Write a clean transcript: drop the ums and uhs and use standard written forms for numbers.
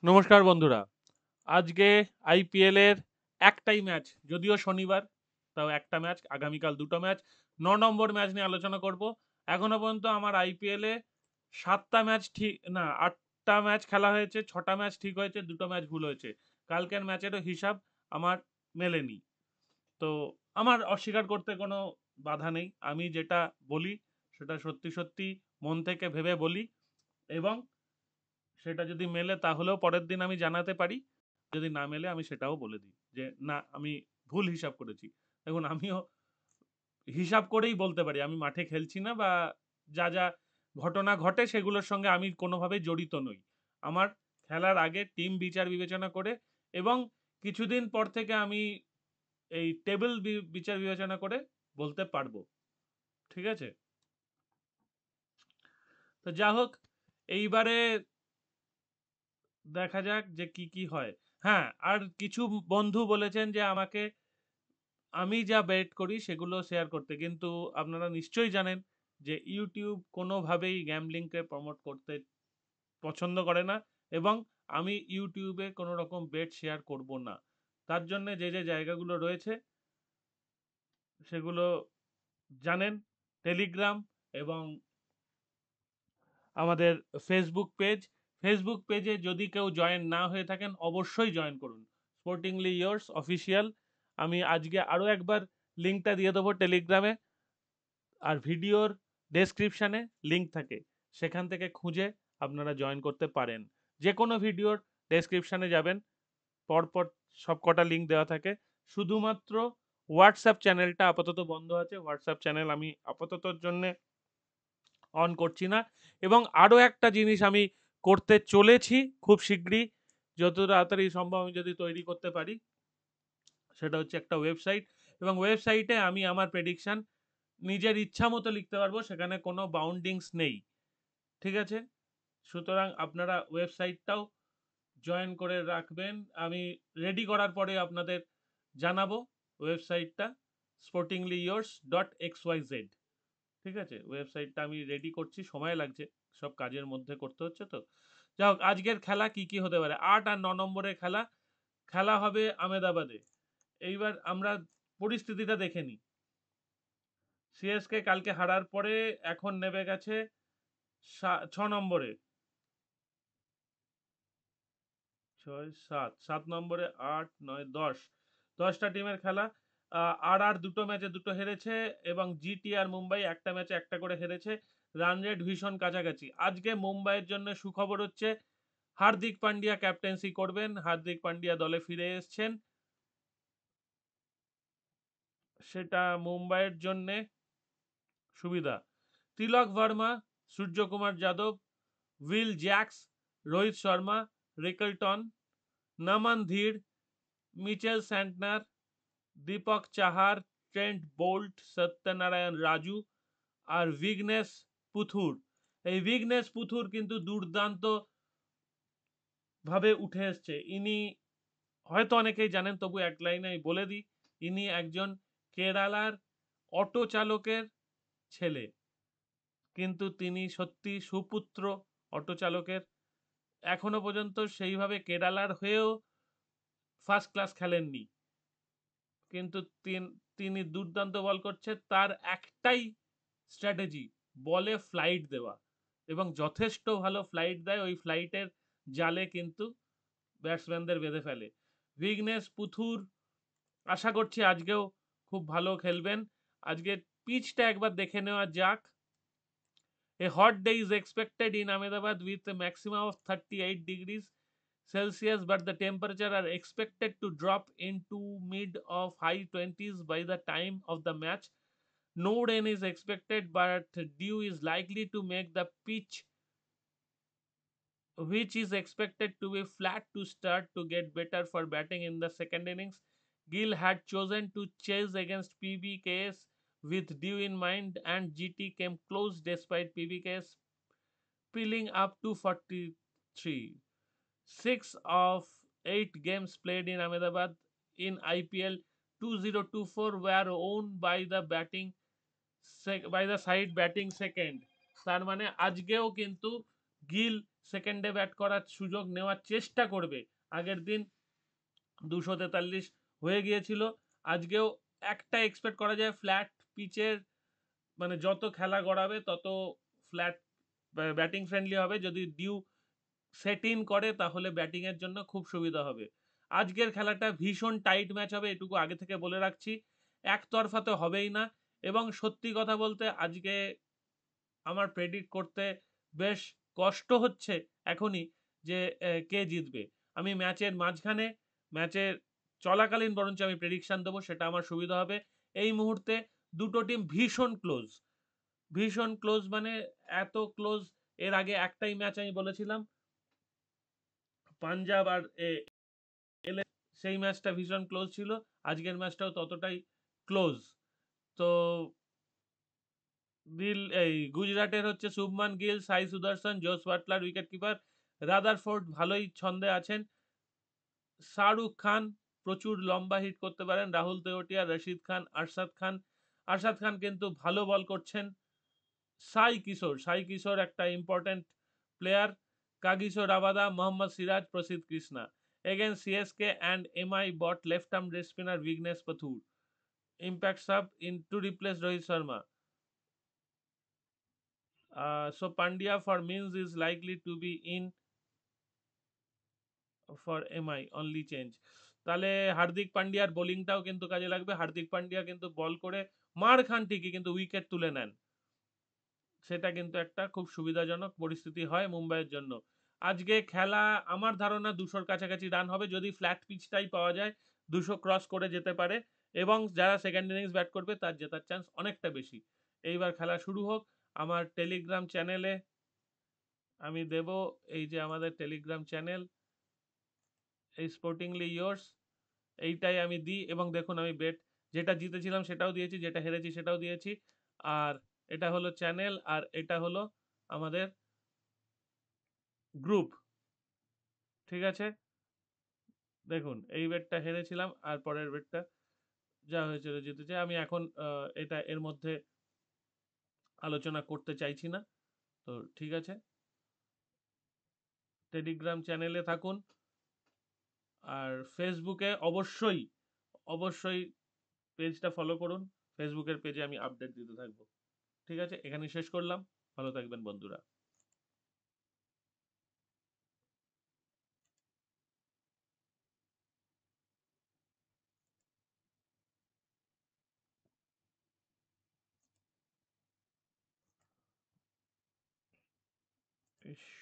নমস্কার বন্ধুরা। আজকে আইপিএল এর একটাই ম্যাচ, যদিও শনিবার, তাও একটা ম্যাচ, আগামীকাল দুটো ম্যাচ। ৯ নম্বর ম্যাচ নিয়ে আলোচনা করব। এখনো পর্যন্ত আমার আইপিএল এ ৭টা ম্যাচ ঠিক না, ৮টা ম্যাচ খেলা হয়েছে, ৬টা ম্যাচ ঠিক হয়েছে, দুটো ম্যাচ ভুল হয়েছে। কালকের ম্যাচেরও হিসাব আমার মেলেনি। তো আমার অস্বীকার করতে কোনো বাধা নেই। আমি যেটা বলি সেটা সত্যি সত্যি মন থেকে ভেবে বলি, এবং সেটা যদি মেলে তাহলেও পরের দিন আমি জানাতে পারি। যদি না মেলে আমি সেটাও বলে দিই যে না, আমি ভুল হিসাব করেছি। দেখুন, আমিও হিসাব করেই বলতে পারি আমি মাঠে খেলছি না, বা যা যা ঘটনা ঘটে সেগুলোর সঙ্গে আমি কোনোভাবেই জড়িত নই। আমার খেলার আগে টিম বিচার বিবেচনা করে, এবং কিছুদিন পর থেকে আমি এই টেবিল বিচার বিবেচনা করে বলতে পারবো। ঠিক আছে? তো যা হোক, এইবারে দেখা যাক যে কি কি হয়। হ্যাঁ, আর কিছু বন্ধু বলেছেন যে আমাকে আমি যা বেট করি সেগুলো শেয়ার করতে, কিন্তু আপনারা নিশ্চয়ই জানেন যে ইউটিউব কোনোভাবেই গ্যামলিংকে প্রমোট করতে পছন্দ করে না, এবং আমি ইউটিউবে কোনো রকম বেট শেয়ার করব না। তার জন্য যে যে জায়গাগুলো রয়েছে সেগুলো জানেন: টেলিগ্রাম এবং আমাদের ফেসবুক পেজ। ফেসবুক পেজে যদি কেউ জয়েন না হয়ে থাকেন অবশ্যই জয়েন করুন, স্পোর্টিংলি ইয়ার্স অফিসিয়াল। আমি আজকে আরও একবার লিঙ্কটা দিয়ে দেবো টেলিগ্রামে, আর ভিডিওর ডেসক্রিপশানে লিঙ্ক থাকে, সেখান থেকে খুঁজে আপনারা জয়েন করতে পারেন। যে কোনো ভিডিওর ডেসক্রিপশানে যাবেন, পরপর সব কটা লিঙ্ক দেওয়া থাকে। শুধুমাত্র হোয়াটসঅ্যাপ চ্যানেলটা আপাতত বন্ধ আছে, হোয়াটসঅ্যাপ চ্যানেল আমি আপাততর জন্যে অন করছি না। এবং আরও একটা জিনিস আমি করতে চলেছি খুব শীঘ্রই, যত তাড়াতাড়ি সম্ভব আমি যদি তৈরি করতে পারি, সেটা হচ্ছে একটা ওয়েবসাইট। এবং ওয়েবসাইটে আমি আমার প্রেডিকশান নিজের ইচ্ছা মতো লিখতে পারবো, সেখানে কোনো বাউন্ডিংস নেই। ঠিক আছে? সুতরাং আপনারা ওয়েবসাইটটাও জয়েন করে রাখবেন। আমি রেডি করার পরে আপনাদের জানাবো ওয়েবসাইটটা, sportinglyyours.xyz। ঠিক আছে? ওয়েবসাইটটা আমি রেডি করছি, সময় লাগছে, সব কাজের মধ্যে করতে হচ্ছে তো। যাই হোক, আজকের খেলা কি কি হতে পারে। ৮ আর ৯ নম্বরের খেলা খেলা হবে আমেদাবাদে। এইবার আমরা পরিস্থিতিটা দেখে নিই। সিএসকে কালকে হারার পরে এখন নেমে গেছে ৬ নম্বরে। ৬, ৭ নম্বরে, ৮, ৯, ১০। ১০টা টিমের খেলা। আর দুটো ম্যাচে দুটো হেরেছে, এবং জিটি আর মুম্বাই একটা ম্যাচে একটা করে হেরেছে। রান রেট ভীষণ কাছাকাছি। আজকে মুম্বাইয়ের জন্য সুখবর হচ্ছে হার্দিক পান্ডিয়া ক্যাপ্টেন্সি করবেন। হার্দিক পান্ডিয়া দলে ফিরে এসছেন, সেটা মুম্বাইয়ের জন্যে সুবিধা। Tilak Varma, Suryakumar Yadav, Will Jacks, Rohit Sharma, Rickelton, Naman Dhir, Mitchell Santner, Deepak Chahar, Trent Boult, Satyanarayana Raju, আর ভিগনেশ পুথুর। এই ভিগনেশ পুথুর কিন্তু দুর্দান্ত ভাবে উঠে এসছে। ইনি হয়তো অনেকেই জানেন, তবু এক লাইনে আমি বলে দিই, ইনি একজন কেরালার অটো চালকের ছেলে, কিন্তু তিনি সত্যি সুপুত্র অটো চালকের। এখনো পর্যন্ত সেইভাবে কেরালার হয়েও ফার্স্ট ক্লাস খেলেননি, কিন্তু তিনি দুর্দান্ত বল করছে। তার একটাই স্ট্র্যাটেজি, বলে ফ্লাইট দেওয়া, এবং যথেষ্ট ভালো ফ্লাইট দেয়। ওই ফ্লাইটের জালে কিন্তু ব্যাটসম্যানদের বেঁধে ফেলে। ভিগনেশ পুথুর আশা করছি আজকেও খুব ভালো খেলবেন। আজকে পিচটা একবার দেখে নেওয়া যাক। A hot day is expected in Ahmedabad with a maximum of 38 degrees Celsius, but the temperature are expected to drop into mid of high 20s by the time of the match. No rain is expected, but dew is likely to make the pitch, which is expected to be flat to start, to get better for batting in the second innings. Gill had chosen to chase against PBKS with dew in mind, and GT came close despite PBKS piling up to 43. 6 of 8 games played in Ahmedabad in IPL 2024 were owned by the side batting second. তার মানে আজকেও কিন্তু গিল সেকেন্ডে bat করার সুযোগ নেওয়ার চেষ্টা করবে। আগের দিন 243 হয়ে গিয়েছিল। আজকেও একটা এক্সপেক্ট করা যায়, ফ্ল্যাট পিচের মানে যত খেলা গড়াবে তত ফ্ল্যাট ব্যাটিং ফ্রেন্ডলি হবে। যদি ডিউ সেট ইন করে তাহলে ব্যাটিং এর জন্য খুব সুবিধা হবে। আজকের খেলাটা ভীষণ টাইট ম্যাচ হবে, এটুকু আগে থেকে বলে রাখছি। একতরফা তো হবেই না। এবং সত্যি কথা বলতে আজকে আমার প্রেডিক্ট করতে বেশ কষ্ট হচ্ছে এখনই যে কে জিতবে। আমি ম্যাচের মাঝখানে, ম্যাচের চলাকালীন বরঞ্চ আমি প্রেডিকশন দেবো, সেটা আমার সুবিধা হবে। এই মুহূর্তে দুটো টিম ভীষণ ক্লোজ, ভীষণ ক্লোজ, মানে এত ক্লোজ এর আগে একটাই ম্যাচ আমি বলেছিলাম, পাঞ্জাব আর সেই ম্যাচটা ভীষণ ক্লোজ ছিল। আজকের ম্যাচটাও ততটাই ক্লোজ। তো এই গুজরাটের হচ্ছে শুভমান গিল, সাই সুদর্শন, জোস বাটলার উইকেট কিপার, রাদারফোর্ড ভালোই ছন্দে আছেন, শাহরুখ খান প্রচুর লম্বা হিট করতে পারেন, রাহুল তেওটিয়া, রশিদ খান, আরশাদ খান। আরশাদ খান কিন্তু ভালো বল করছেন। সাই কিশোর একটা important player, Kagiso Rabada, Mohammad Siraj, প্রসিদ্ধ Krishna. Against CSK and MI bought left-arm wrist spinner Vignesh Pathur. Impact sub in to replace Rohit Sharma. So Pandya for Means is likely to be in for MI only change. তাহলে হার্দিক পান্ডিয়ার বোলিংটাও কিন্তু কাজে লাগবে। হার্দিক পান্ডিয়া কিন্তু বল করে মার খান ঠিকই, কিন্তু উইকেট তুলে নেন। সেটা কিন্তু একটা খুব সুবিধাজনক পরিস্থিতি হয় মুম্বাইয়ের জন্য। আজকে খেলা আমার ধারণা 200-র কাছাকাছি রান হবে। যদি ফ্ল্যাট পিচটাই পাওয়া যায় 200 ক্রস করে যেতে পারে। এবং যারা সেকেন্ড ইনিংস ব্যাট করবে তার জেতার চান্স অনেকটা বেশি। এইবার খেলা শুরু হোক। আমার টেলিগ্রাম চ্যানেলে আমি দেব, এই যে আমাদের টেলিগ্রাম চ্যানেল, এই স্পোর্টিংলি ইয়োর্স, এইটাই আমি দিই। এবং দেখুন আমি বেট যেটা জিতেছিলাম সেটাও দিয়েছি, যেটা হেরেছি সেটাও দিয়েছি। আর এটা হলো চ্যানেল, আর এটা হলো আমাদের গ্রুপ। ঠিক আছে, দেখুন এই বেটটা হেরেছিলাম, আর পরের বেটটা যা হয়েছিল জিতেছে। আমি এখন এটা এর মধ্যে আলোচনা করতে চাইছি না। তো ঠিক আছে, টেলিগ্রাম চ্যানেলে থাকুন। আর ফেসবুকে অবশ্যই অবশ্যই পেজটা ফলো করুন। ফেসবুকের পেজে আমি আপডেট দিতে থাকবো। ঠিক আছে, এখানে শেষ করলাম। ভালো থাকবেন বন্ধুরা। ইস।